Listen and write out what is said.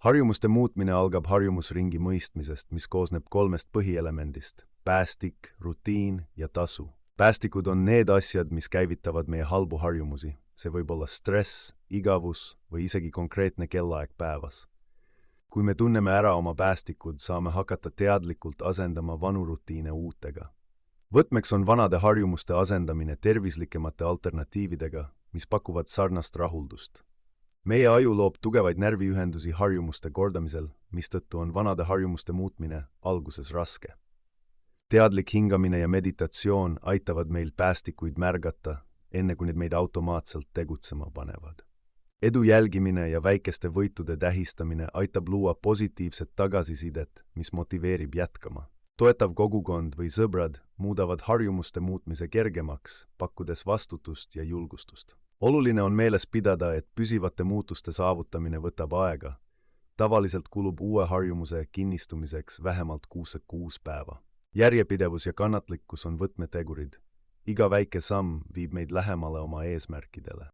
Harjumuste muutmine algab harjumusringi mõistmisest, mis koosneb 3 põhielemendist: päästik, rutiin ja tasu. Päästikud on need asjad, mis käivitavad meie halbu harjumusi. See võib olla stress, igavus või isegi konkreetne kellaaeg päevas. Kui me tunneme ära oma päästikud, saame hakata teadlikult asendama vanu rutiine uutega. Võtmeks on vanade harjumuste asendamine tervislikemate alternatiividega, mis pakuvad sarnast rahuldust. Meie aju loob tugevaid närviühendusi harjumuste kordamisel, mistõttu on vanade harjumuste muutmine alguses raske. Teadlik hingamine ja meditatsioon aitavad meil päästikuid märgata, enne kui need meid automaatselt tegutsema panevad. Edu jälgimine ja väikeste võitude tähistamine aitab luua positiivset tagasisidet, mis motiveerib jätkama. Toetav kogukond või sõbrad muudavad harjumuste muutmise kergemaks, pakkudes vastutust ja julgustust. Oluline on meeles pidada, et püsivate muutuste saavutamine võtab aega. Tavaliselt kulub uue harjumuse kinnistumiseks vähemalt 6 päeva. Järjepidevus ja kannatlikkus on võtmetegurid. Iga väike samm viib meid lähemale oma eesmärkidele.